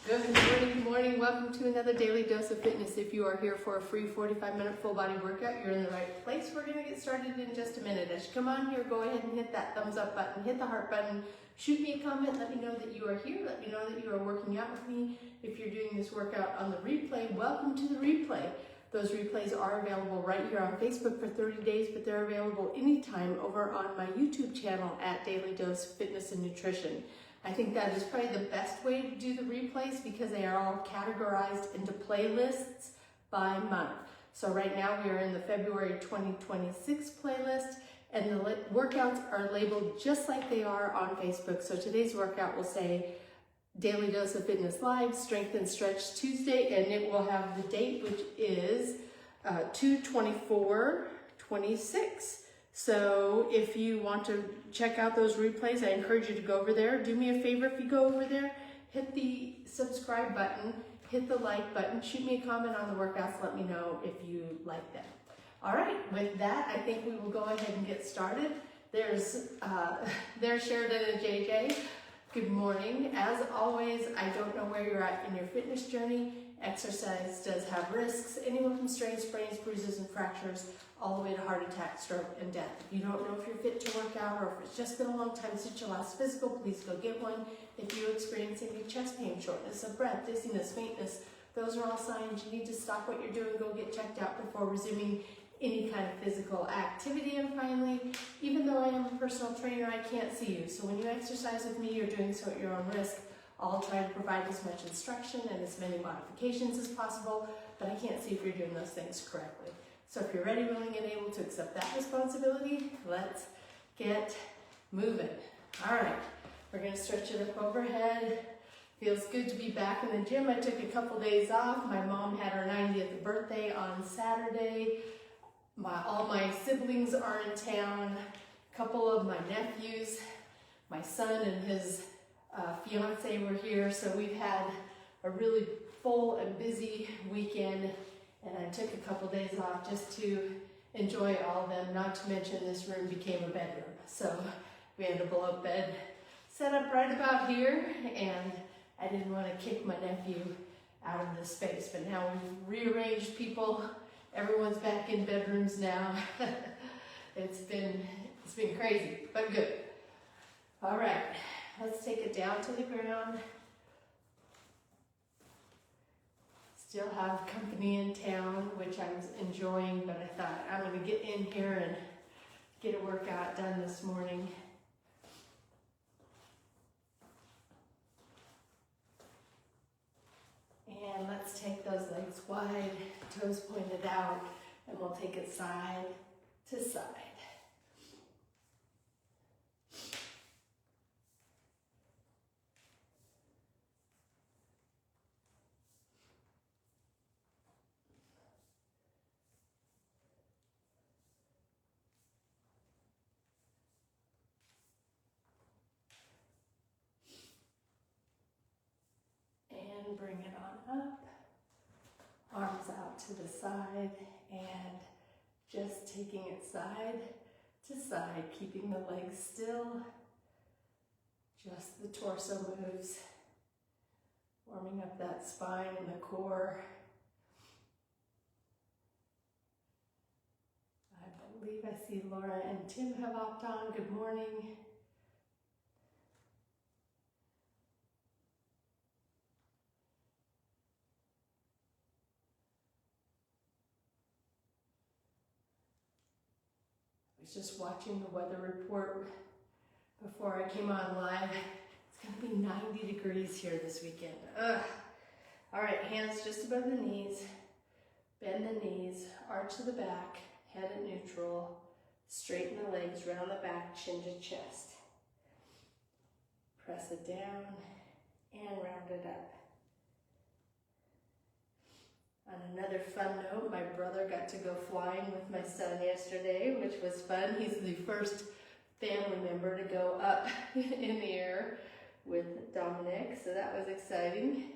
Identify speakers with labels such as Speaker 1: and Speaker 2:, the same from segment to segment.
Speaker 1: Good morning. Welcome to another Daily Dose of Fitness. If you are here for a free 45-minute full body workout, you're in the right place. We're going to get started in just a minute. As you come on here, go ahead and hit that thumbs up button, hit the heart button, shoot me a comment, let me know that you are here, let me know that you are working out with me. If you're doing this workout on the replay, welcome to the replay. Those replays are available right here on Facebook for 30 days, but they're available anytime over on my YouTube channel at Daily Dose Fitness and Nutrition. I think that is probably the best way to do the replays because they are all categorized into playlists by month. So right now we are in the February 2026 playlist, and the workouts are labeled just like they are on Facebook. So today's workout will say Daily Dose of Fitness Live, Strength and Stretch Tuesday, and it will have the date, which is 2/24/26. So if you want to check out those replays, I encourage you to go over there. Do me a favor if you go over there, hit the subscribe button, hit the like button, shoot me a comment on the workouts, let me know if you like them. All right, with that, I think we will go ahead and get started. There's Sheridan and JJ. Good morning. As always, I don't know where you're at in your fitness journey. Exercise does have risks, anywhere from strains, sprains, bruises, and fractures, all the way to heart attack, stroke, and death. If you don't know if you're fit to work out or if it's just been a long time since your last physical, please go get one. If you experience any chest pain, shortness of breath, dizziness, faintness, those are all signs you need to stop what you're doing, go get checked out before resuming any kind of physical activity. And finally, even though I am a personal trainer, I can't see you. So when you exercise with me, you're doing so at your own risk. I'll try to provide as much instruction and as many modifications as possible, but I can't see if you're doing those things correctly. So if you're ready, willing, and able to accept that responsibility, let's get moving. All right, we're gonna stretch it up overhead. Feels good to be back in the gym. I took a couple days off. My mom had her 90th birthday on Saturday. All my siblings are in town. A couple of my nephews, my son and his fiance were here, so we've had a really full and busy weekend, and I took a couple days off just to enjoy all of them, not to mention this room became a bedroom. So we had a blow-up bed set up right about here, and I didn't want to kick my nephew out of this space, but now we've rearranged people. Everyone's back in bedrooms now. It's been crazy, but good. All right. Let's take it down to the ground. Still have company in town, which I was enjoying, but I thought I'm going to get in here and get a workout done this morning. And let's take those legs wide, toes pointed out, and we'll take it side to side. And bring it on up, arms out to the side, and just taking it side to side, keeping the legs still, just the torso moves, warming up that spine and the core. I believe I see Laura and Tim have hopped on. Good morning. Just watching the weather report before I came on live. It's going to be 90 degrees here this weekend. Ugh. All right, hands just above the knees. Bend the knees, arch to the back, head at neutral. Straighten the legs, round the back, chin to chest. Press it down and round it up. On another fun note, my brother got to go flying with my son yesterday, which was fun. He's the first family member to go up in the air with Dominic, so that was exciting.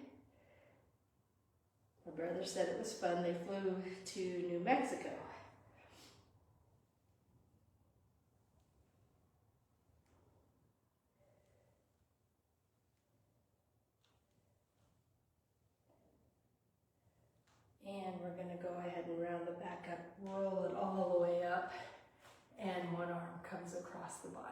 Speaker 1: My brother said it was fun. They flew to New Mexico. back up, roll it all the way up, and one arm comes across the body.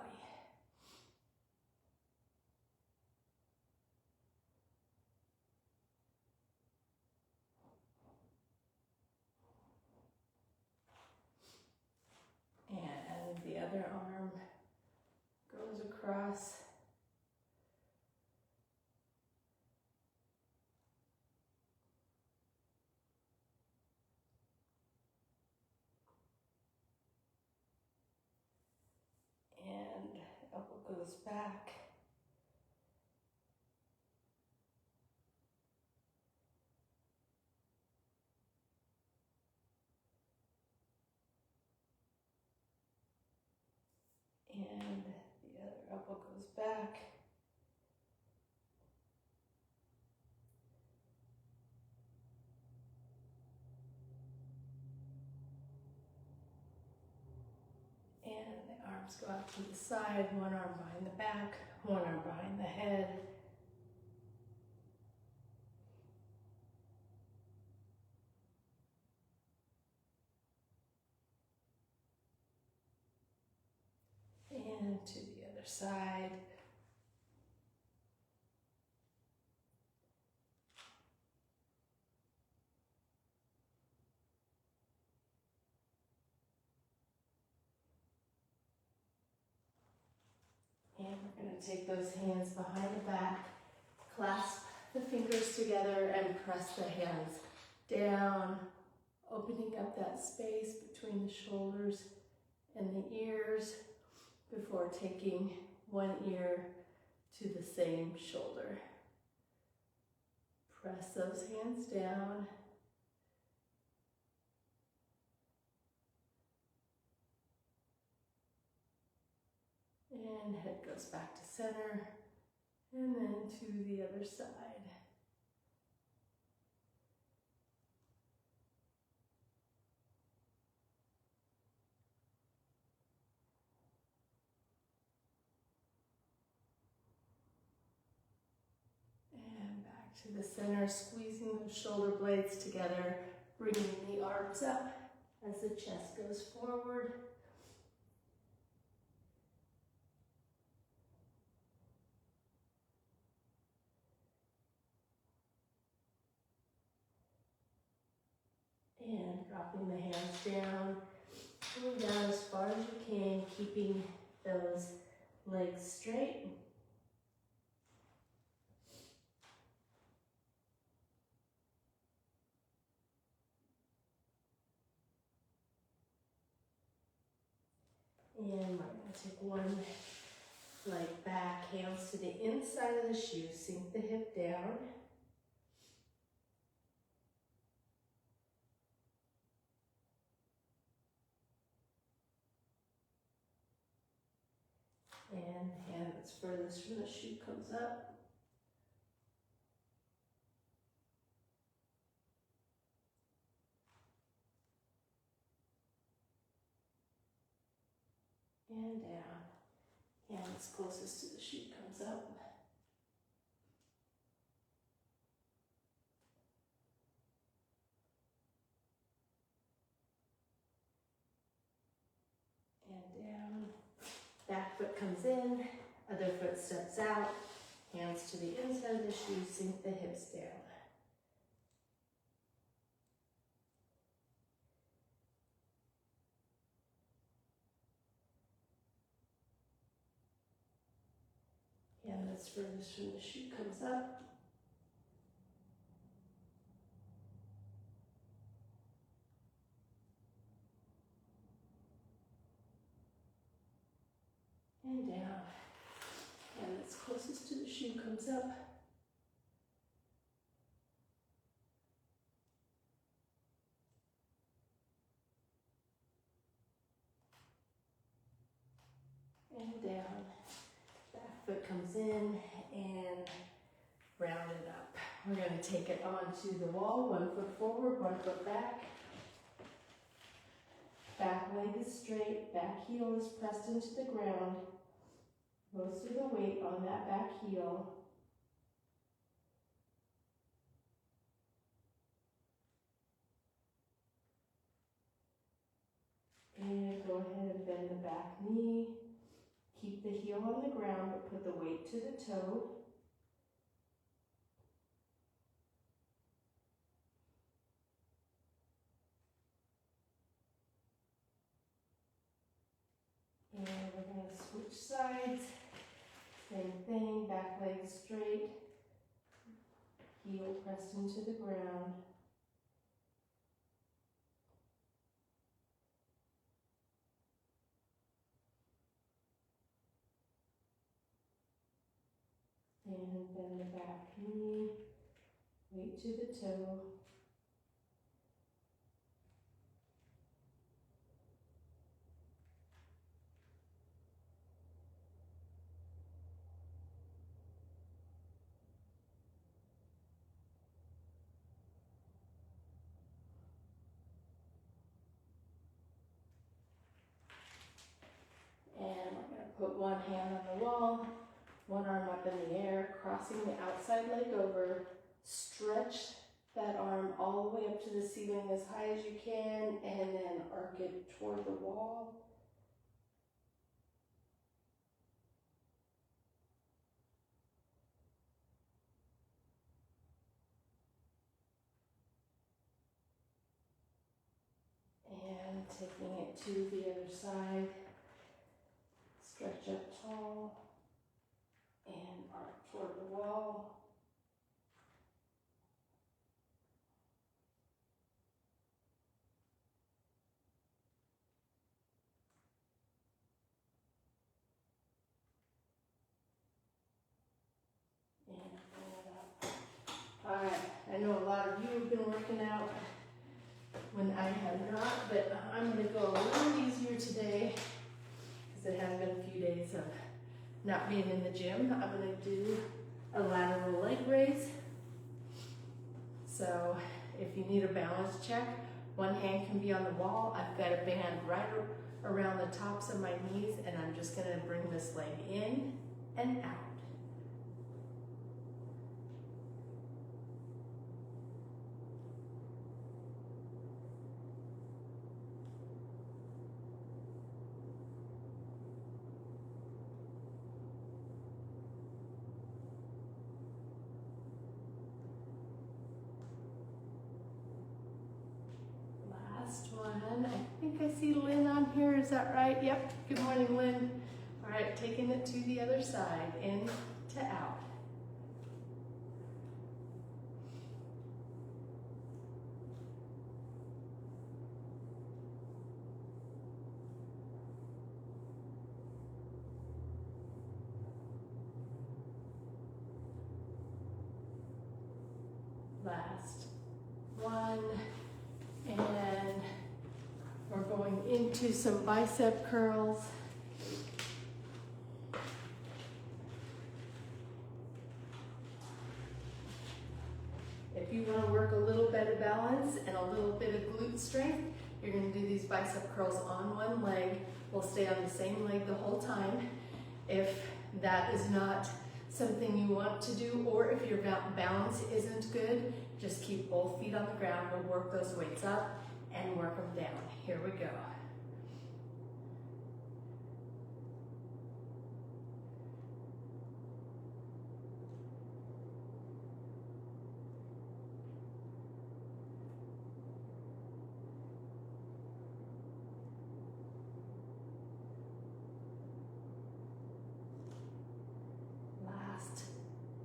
Speaker 1: And the other arm goes across. And elbow goes back. And the other elbow goes back. And the arms go out to the side, one arm behind the back, one arm behind the head. And to the other side. And we're going to take those hands behind the back, clasp the fingers together and press the hands down, opening up that space between the shoulders and the ears before taking one ear to the same shoulder. Press those hands down. And head goes back to center, and then to the other side. And back to the center, squeezing those shoulder blades together, bringing the arms up as the chest goes forward. And dropping the hands down, going down as far as you can, keeping those legs straight. And we're going to take one leg back, hands to the inside of the shoe, sink the hip down. And hand that's furthest from the shoe comes up. And down. Hand that's closest to the shoe comes up. And down. Back foot comes in, other foot steps out. Hands to the inside of the shoe, sink the hips down. Hand that's furthest from the shoe comes up. And down. Hand that's closest to the shoe comes up. And down. Back foot comes in and round it up. We're going to take it onto the wall, one foot forward, one foot back. Back leg is straight, back heel is pressed into the ground. Most of the weight on that back heel. go ahead and bend the back knee. Keep the heel on the ground, but put the weight to the toe. And we're going to switch sides. Same thing, back leg straight. Heel pressed into the ground. And bend the back knee, weight to the toe. And we're going to put one hand on the wall, one arm up in the air, crossing the outside leg over. Stretch that arm all the way up to the ceiling as high as you can, and then arc it toward the wall. And taking it to the other side. Stretch up tall and arc toward the wall. And bring it up. All right, I know a lot of you have been working out when I have not, but I'm going to go a little easier today because it has been a few days of not being in the gym. I'm going to do a lateral leg raise. So if you need a balance check, one hand can be on the wall. I've got a band right around the tops of my knees, and I'm just going to bring this leg in and out. Last one. I think I see Lynn on here. Is that right? Yep. Good morning, Lynn. All right, taking it to the other side, in to out. Last one. And we're going into some bicep curls. If you want to work a little bit of balance and a little bit of glute strength, you're going to do these bicep curls on one leg. We'll stay on the same leg the whole time. If that is not something you want to do, or if your balance isn't good, just keep both feet on the ground. We'll work those weights up and work them down. Here we go. Last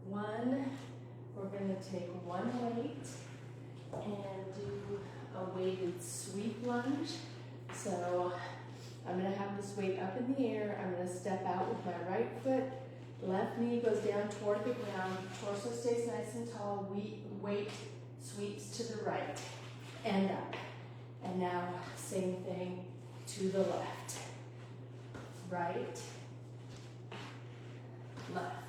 Speaker 1: one. We're going to take one weight and do a weighted sweep lunge. So I'm going to have this weight up in the air. I'm going to step out with my right foot. Left knee goes down toward the ground. Torso stays nice and tall. Weight sweeps to the right and up. And now same thing to the left. Right, left.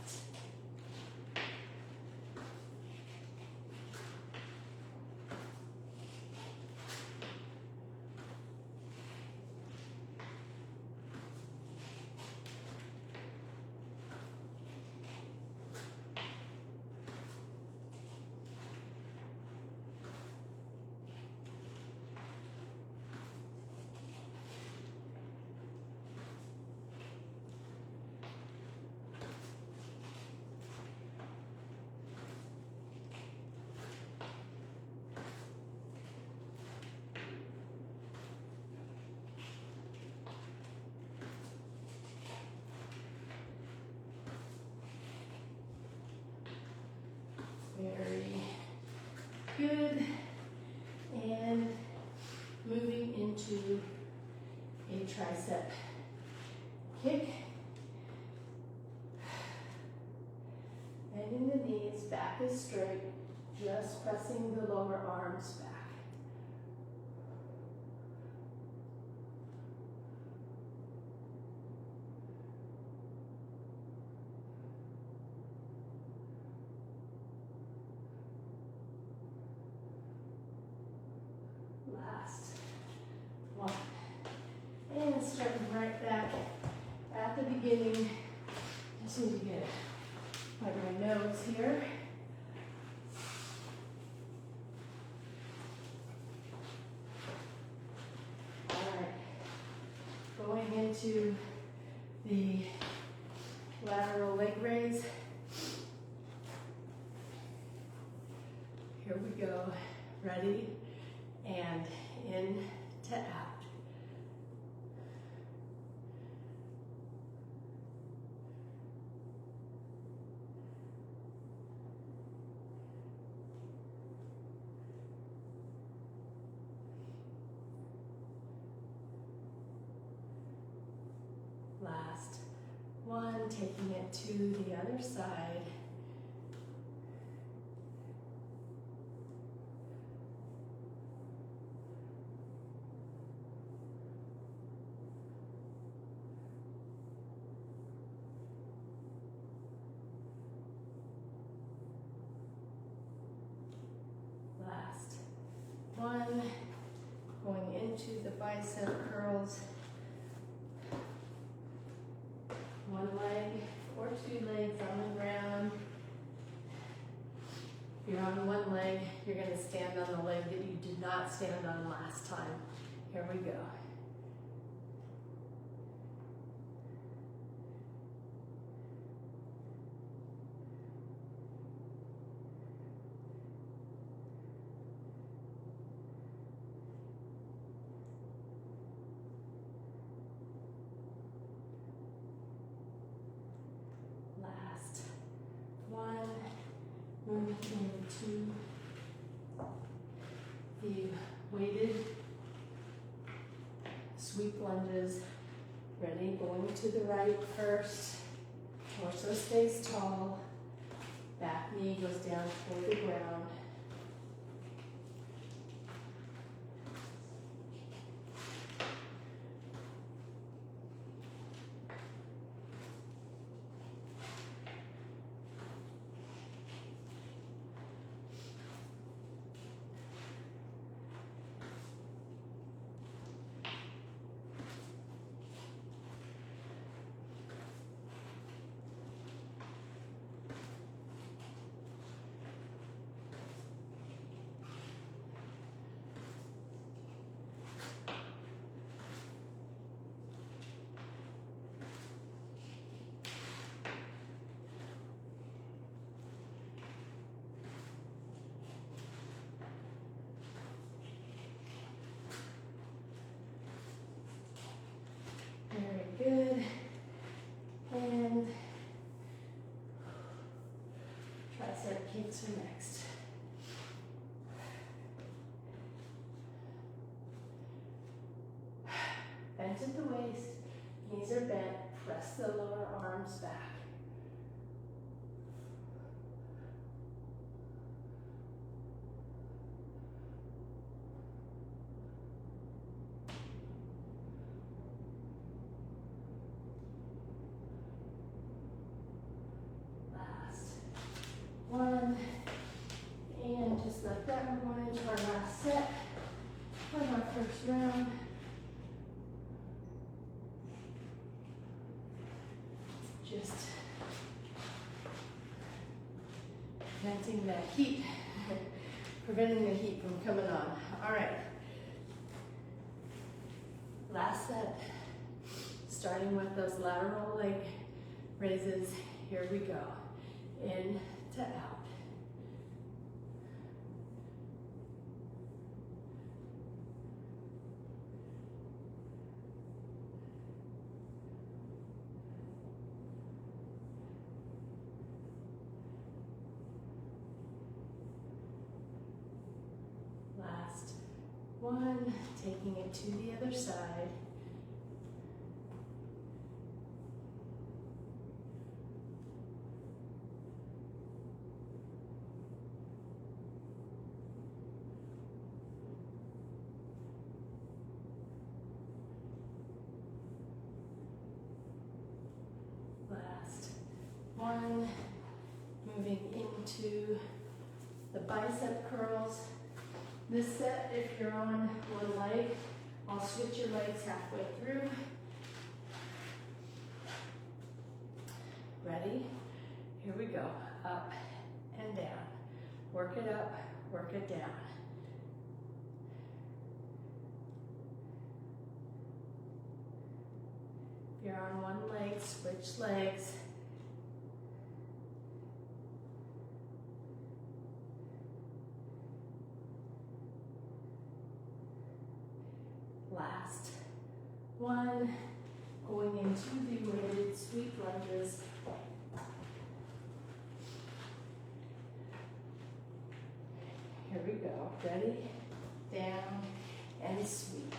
Speaker 1: Very good. And moving into a tricep kick. Bending the knees, back is straight, just pressing the lower arms back. Last one. And starting right back at the beginning. Just need to get my nose here. All right. Going into the lateral leg raise. Here we go. Ready? And in to out. Last one, taking it to the other side. Last one, going into the bicep curls. One leg or two legs on the ground. If you're on one leg, you're going to stand on the leg that you did not stand on last time. Here we go. Last one, moving into the weighted sweep lunges. Ready, going to the right first, torso stays tall, back knee goes down toward the ground. Good. And tricep kicks are next. Bent at the waist, knees are bent, press the lower arms back. One, and just like that, we're going into our last set of our first round. Just preventing that heat, preventing the heat from coming on. All right, last set, starting with those lateral leg raises. Here we go, in to out. One, taking it to the other side. Last one, moving into the bicep curls. This set, if you're on one leg, I'll switch your legs halfway through. Ready? Here we go. Up and down. Work it up, work it down. If you're on one leg, switch legs. Last one, going into the weighted sweep lunges. Here we go. Ready? Down and sweep.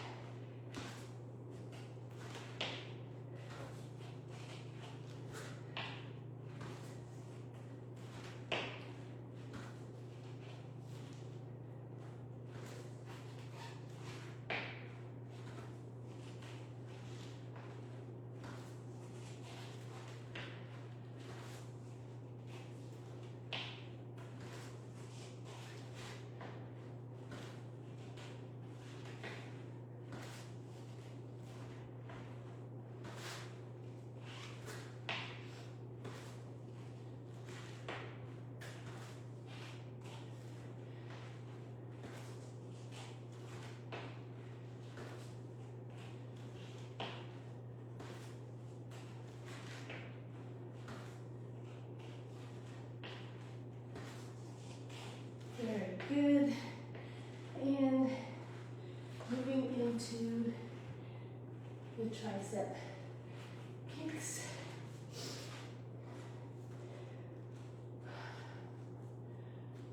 Speaker 1: Very good. And moving into the tricep kicks.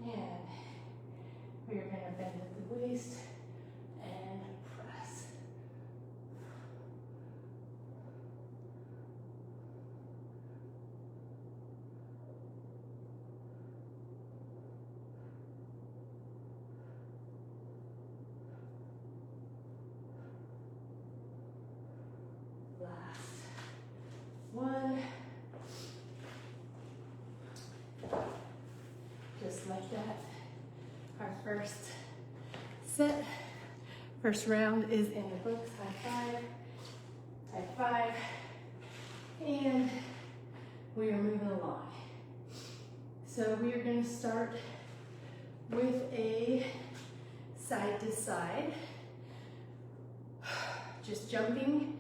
Speaker 1: And we're going to bend at the waist and press. Last one. Just like that. Our first set, first round is in the books. High five, high five, and we are moving along. So we are going to start with a side to side, just jumping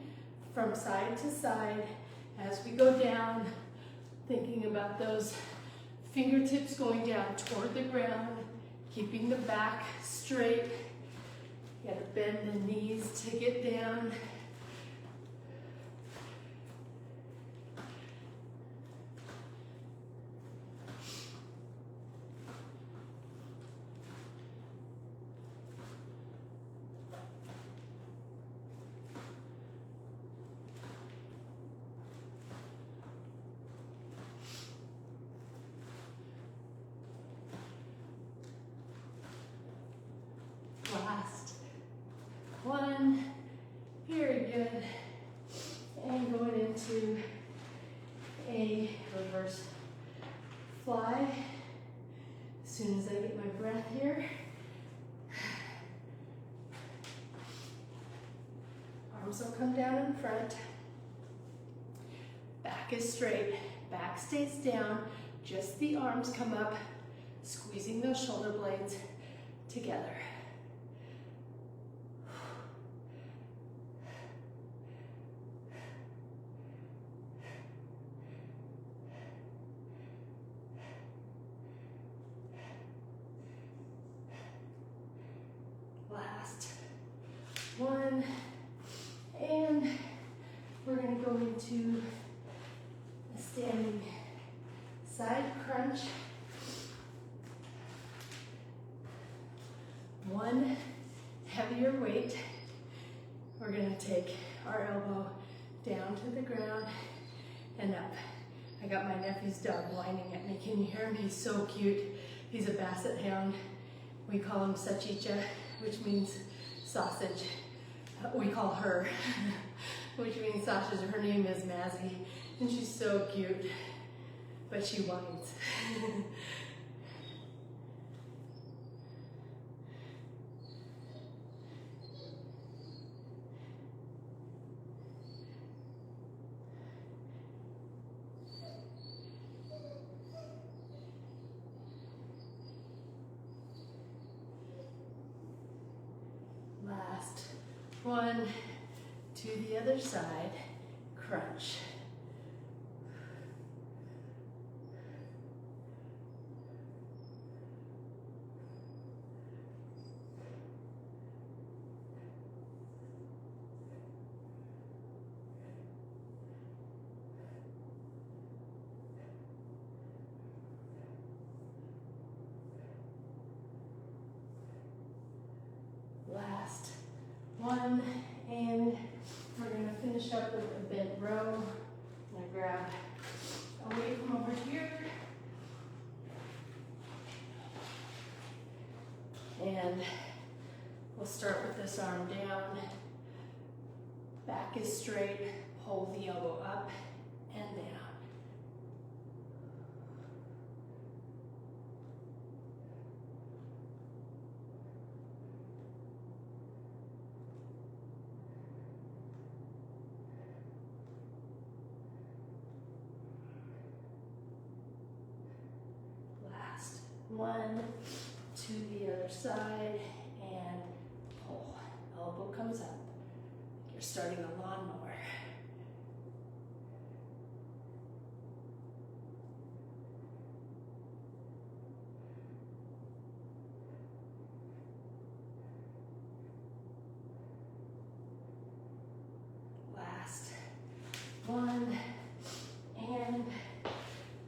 Speaker 1: from side to side as we go down, thinking about those fingertips going down toward the ground, keeping the back straight. You gotta bend the knees to get down. Last one, very good. And going into a reverse fly. As soon as I get my breath here. Arms will come down in front. Back is straight, back stays down. Just the arms come up, squeezing those shoulder blades together. Last one, and we're going to go into a standing side crunch. One heavier weight. We're gonna take our elbow down to the ground and up. I got my nephew's dog whining at me. Can you hear him? He's so cute. He's a basset hound. We call him Sachicha, which means sausage. We call her, which means sausage. Her name is Mazzy, and she's so cute, but she whines. Last one, to the other side, crunch. Last one, and we're gonna finish up with a bent row. I'm gonna grab a weight from over here. And we'll start with this arm down. Back is straight, hold the elbow up and down. One, to the other side, and pull. Elbow comes up. You're starting a lawnmower. Last one, and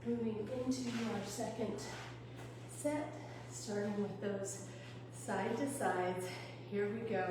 Speaker 1: moving into our second set, starting with those side to sides. Here we go.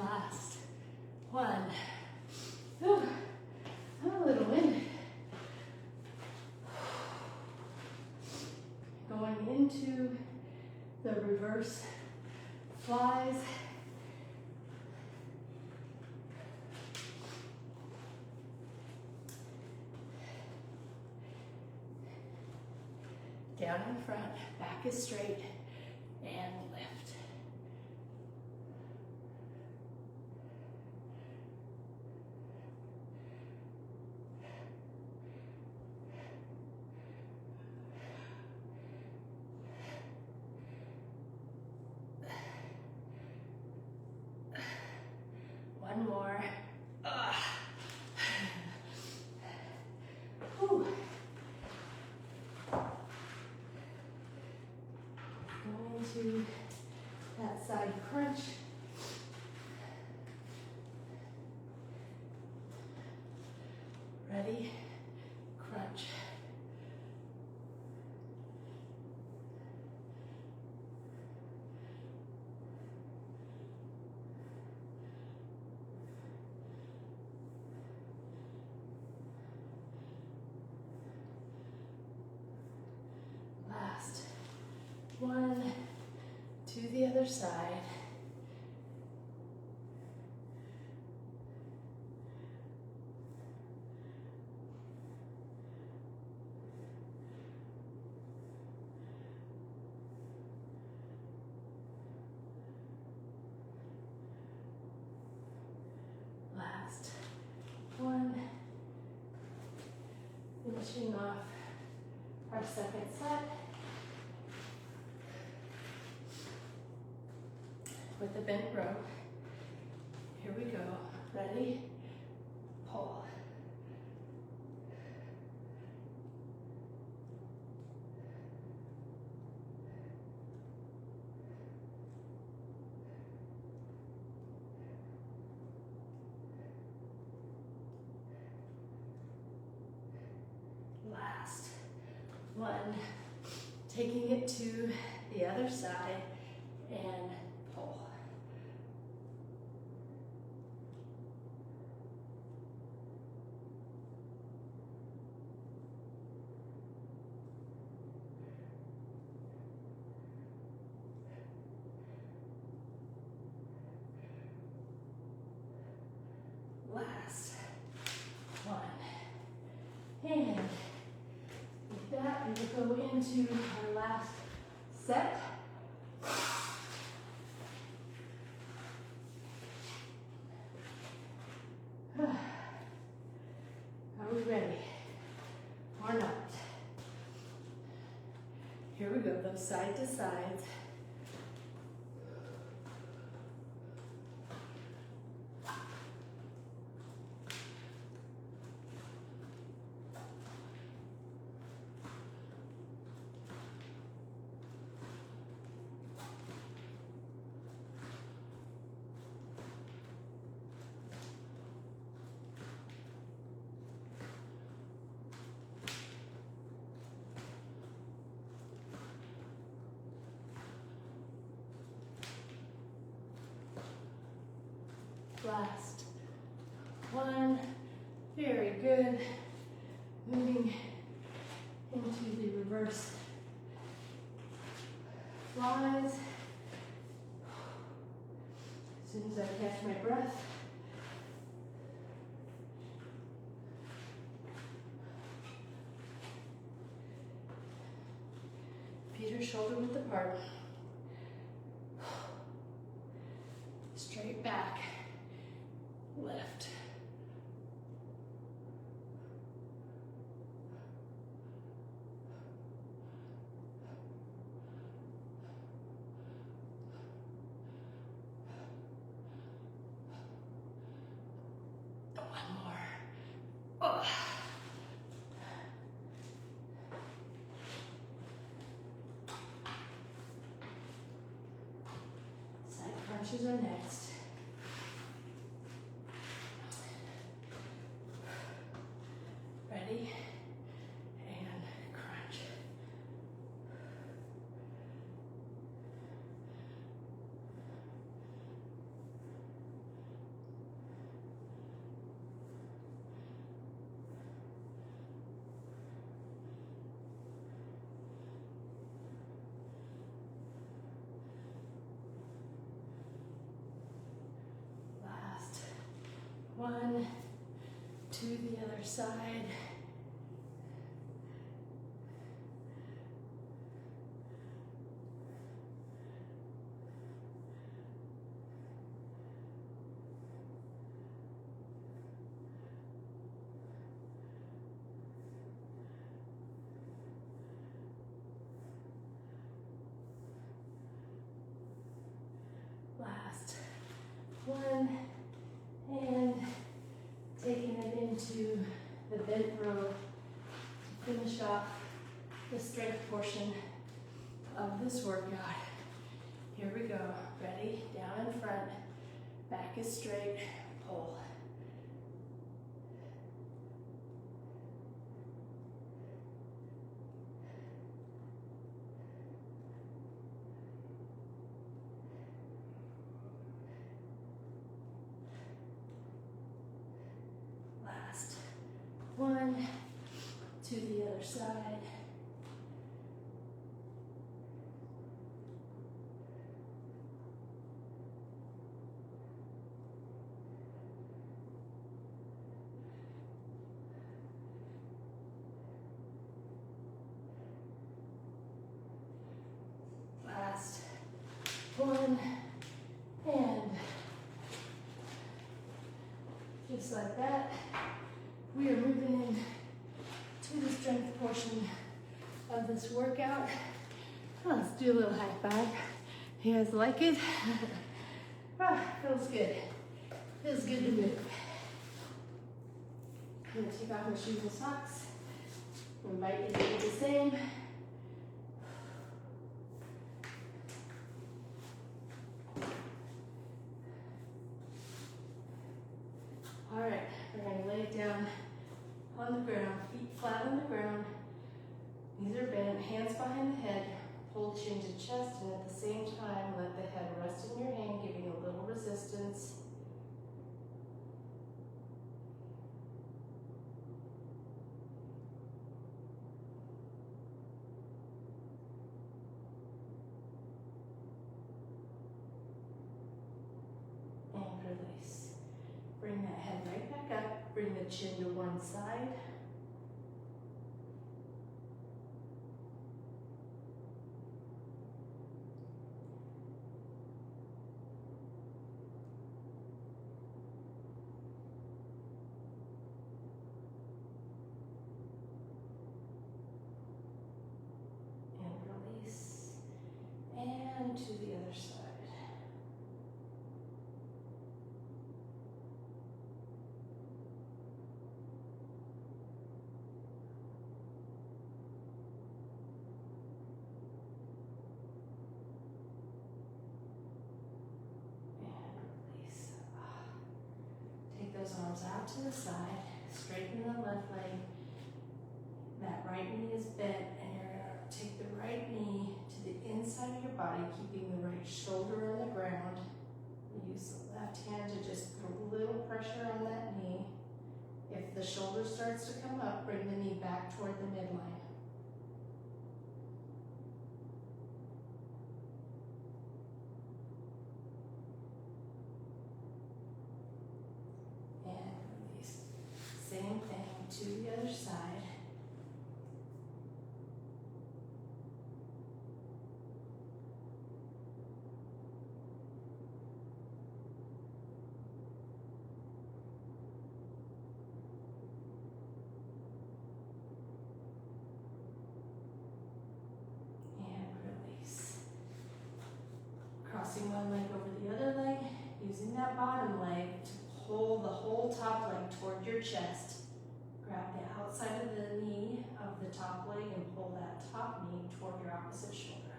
Speaker 1: Last one. Whew. I'm a little winded. Going into the reverse flies. Down in front, back is straight, and lift. One more. Whew. Go into that side crunch. Ready? Crunch. Last one, to the other side. Last one, finishing off our second set with the bent row. Here we go. Ready? Pull. Last one. Taking it to the other side and pull. Last one. And with that, we will go into our last set. Are we ready or not? Here we go, those side to sides. Last one. Very good. Moving into the reverse flies. As soon as I catch my breath. Feet are shoulder width apart. Straight back. Lift. One more. Oh. Side crunches are next. Ready? And crunch. Last one, to the other side. Last one, and taking it into the bent row to finish off the strength portion of this workout. Here we go. Ready? Down in front, back is straight, pull. Last one, to the other side. Last one, and just like that, we are moving in to the strength portion of this workout. Let's do a little high five. You guys like it? Feels good. Feels good to move. I'm gonna take off my shoes and socks. Invite you to do the same. All right, we're gonna lay it down on the ground, feet flat on the ground. Knees are bent, hands behind the head. Pull chin to chest, and at the same time, let the head rest in your hand, giving a little resistance. And release. Bring that head right back up. Bring the chin to one side. And to the other side. And release. Take those arms out to the side. Straighten the left leg. That right knee is bent, and you're going to take the right knee to the inside of your body, keeping the right shoulder on the ground. Use the left hand to just put a little pressure on that knee. If the shoulder starts to come up, bring the knee back toward the midline. And release. Same thing to the other side. Crossing one leg over the other leg, using that bottom leg to pull the whole top leg toward your chest. Grab the outside of the knee of the top leg and pull that top knee toward your opposite shoulder.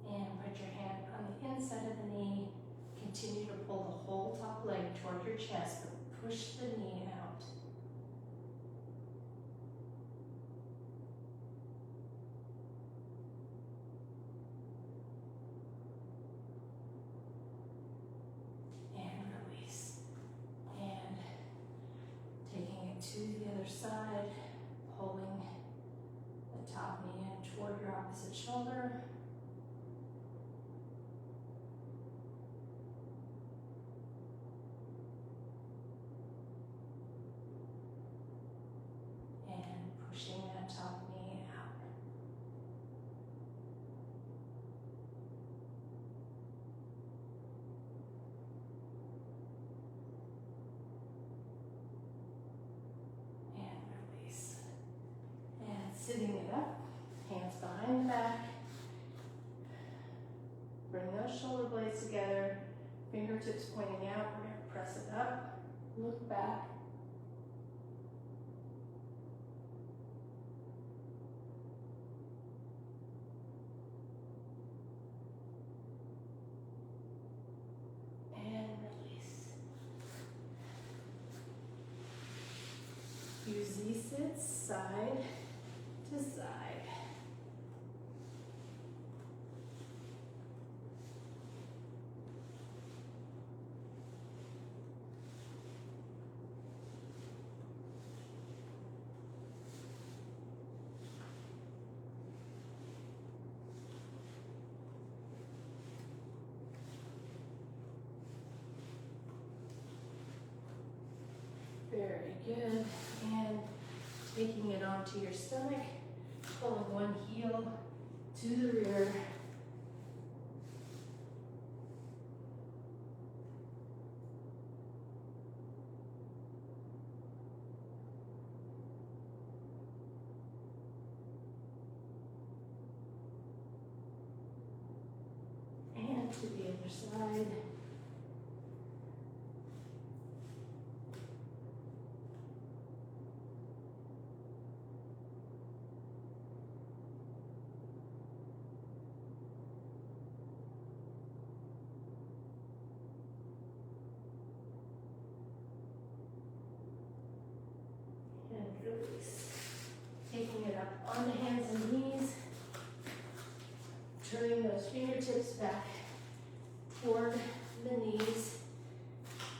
Speaker 1: And put your hand on the inside of the knee. Continue to pull the whole top leg toward your chest, but push the knee out. And release. And taking it to the other side, pulling the top knee in toward your opposite shoulder. Pushing that top knee out. And release. And sitting it up, hands behind the back. Bring those shoulder blades together, fingertips pointing out. We're going to press it up, look back. Use Z-sits side to side. Very good. And taking it onto your stomach, pulling one heel to the rear. to the other side. And release. Taking it up on the hands and knees. Turning those fingertips back toward the knees.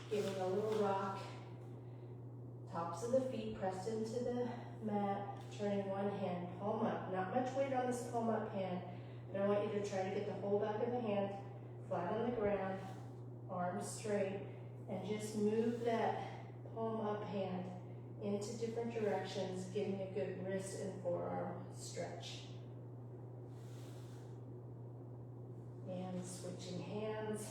Speaker 1: Giving a little rock. Tops of the feet pressed into the mat. Turning one hand, palm up. Not much weight on this palm up hand. And I want you to try to get the whole back of the hand flat on the ground. Arms straight. And just move that palm up hand into different directions, giving a good wrist and forearm stretch. And switching hands.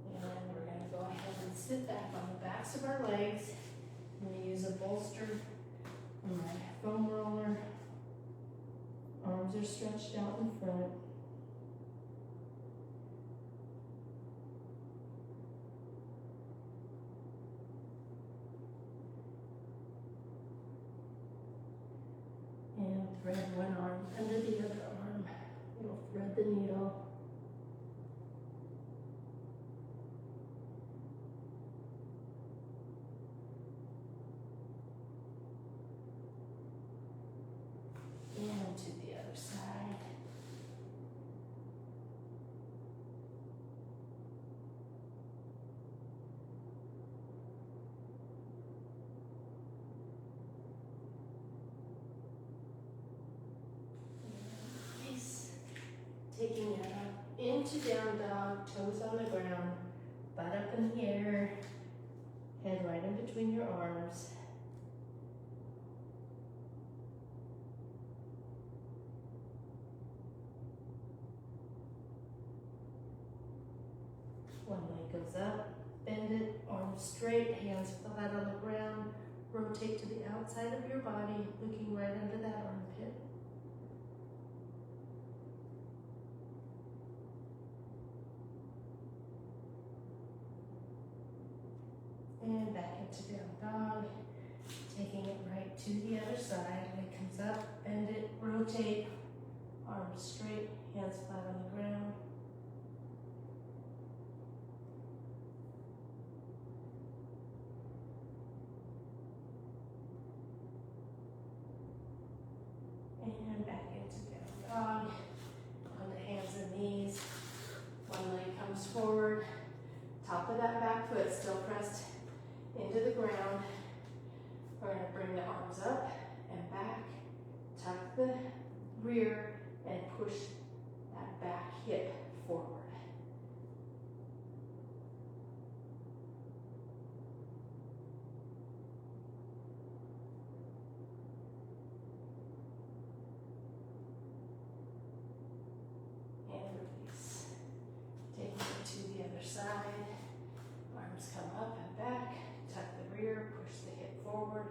Speaker 1: And we're going to go ahead and sit back on the backs of our legs. I'm going to use a bolster and my foam roller. Arms are stretched out in front. And thread one arm under the other arm. You'll thread the needle. And to the other side. Release. Taking it up into down dog, toes on the ground, butt up in the air, head right in between your arms. One leg goes up, bend it, arms straight, hands flat on the ground. Rotate to the outside of your body, looking right under that armpit. And back into down dog. Taking it right to the other side. Leg comes up, bend it, rotate, arms straight, hands flat on the ground. And back into down dog, onto hands and knees. One leg comes forward, top of that back foot still pressed into the ground. We're going to bring the arms up and back, tuck the rear, and push that back hip forward. And release. Taking it to the other side. Arms come up and back. Tuck the rear, push the hip forward.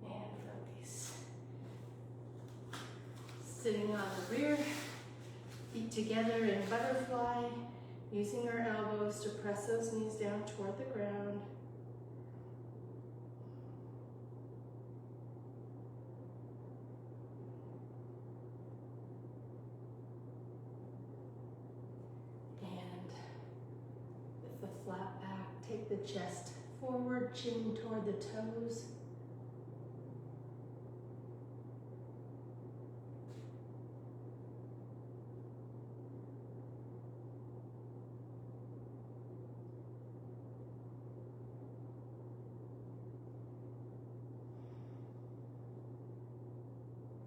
Speaker 1: And release. Sitting on the rear, feet together in butterfly, using our elbows to press those knees down toward the ground. With the flat back, take the chest forward, chin toward the toes.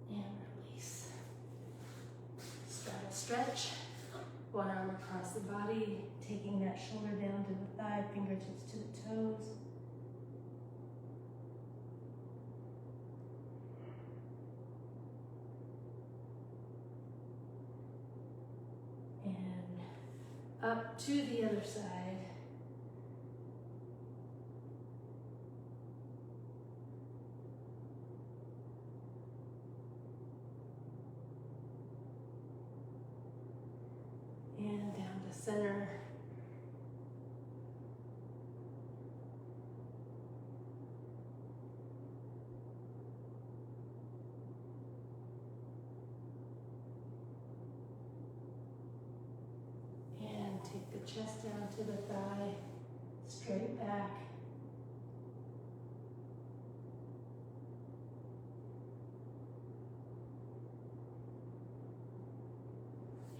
Speaker 1: And release. Straddle stretch.
Speaker 2: One arm across the body, taking that shoulder down to the thigh, fingertips to the toes. And up to the other side. And down to center. And take the chest down to the thigh, straight back.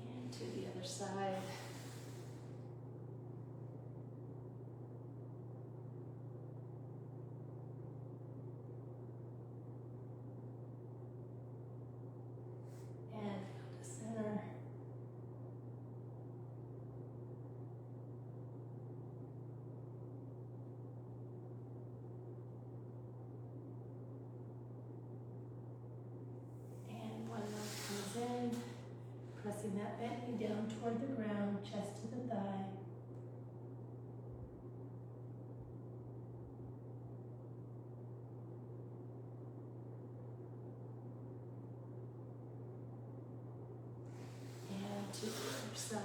Speaker 2: And to the other side. And down to center. And one leg comes in, pressing that bent knee down toward the ground, chest to the thigh. And to the other side.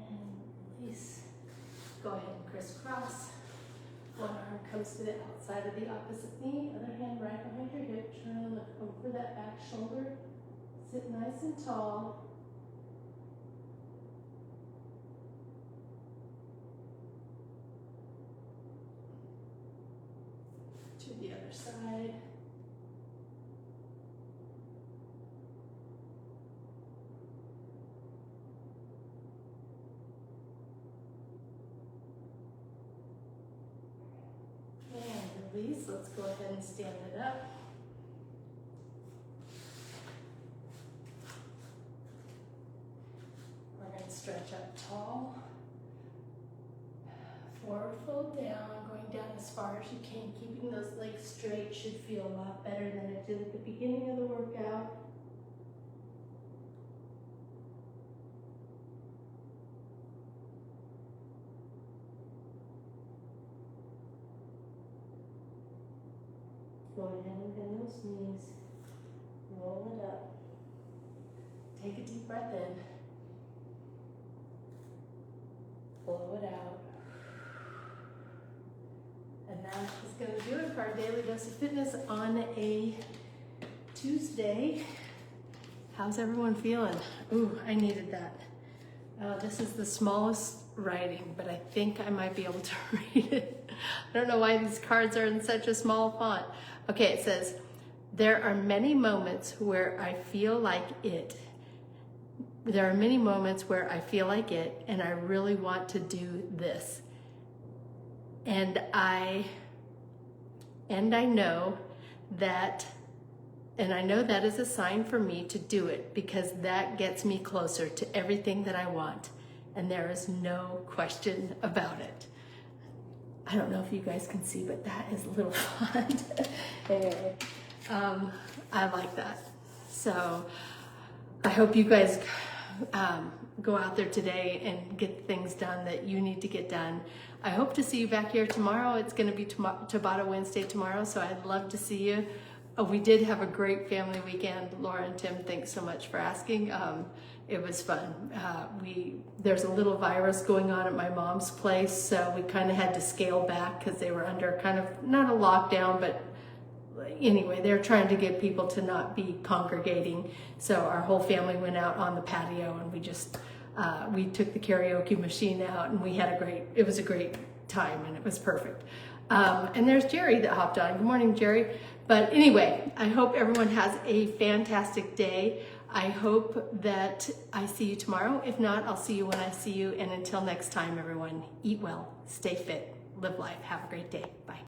Speaker 2: And release. Go ahead and crisscross. One arm comes to the outside of the opposite knee, other hand right behind your hip. Turn and look over that back shoulder. Sit nice and tall. To the other side. And release. Let's go ahead and stand it up. We're going to stretch up tall. Forward fold down, going down as far as you can. Keeping those legs straight should feel a lot better than it did at the beginning of the workout. Go ahead and bend those knees. Roll it up. Take a deep breath in. Blow it out. And that is going to do it for our Daily Dose of Fitness on a Tuesday. How's everyone feeling? Ooh, I needed that. This is the smallest writing, but I think I might be able to read it. I don't know why these cards are in such a small font. Okay, it says, there are many moments where I feel like it. There are many moments where I feel like it, and I really want to do this. And I know that is a sign for me to do it, because that gets me closer to everything that I want. And there is no question about it. I don't know if you guys can see, but that is a little fun. Anyway, I like that. So I hope you guys go out there today and get things done that you need to get done. I hope to see you back here tomorrow. It's going to be Tabata Wednesday tomorrow, so I'd love to see you. We did have a great family weekend. Laura and Tim, thanks so much for asking. It was fun. There's a little virus going on at my mom's place, so we kind of had to scale back because they were under kind of, not a lockdown, but anyway, they're trying to get people to not be congregating. So our whole family went out on the patio, and we just, we took the karaoke machine out, and we had it was a great time, and it was perfect. And there's Jerry that hopped on. Good morning, Jerry. But anyway, I hope everyone has a fantastic day. I hope that I see you tomorrow. If not, I'll see you when I see you. And until next time, everyone, eat well, stay fit, live life. Have a great day. Bye.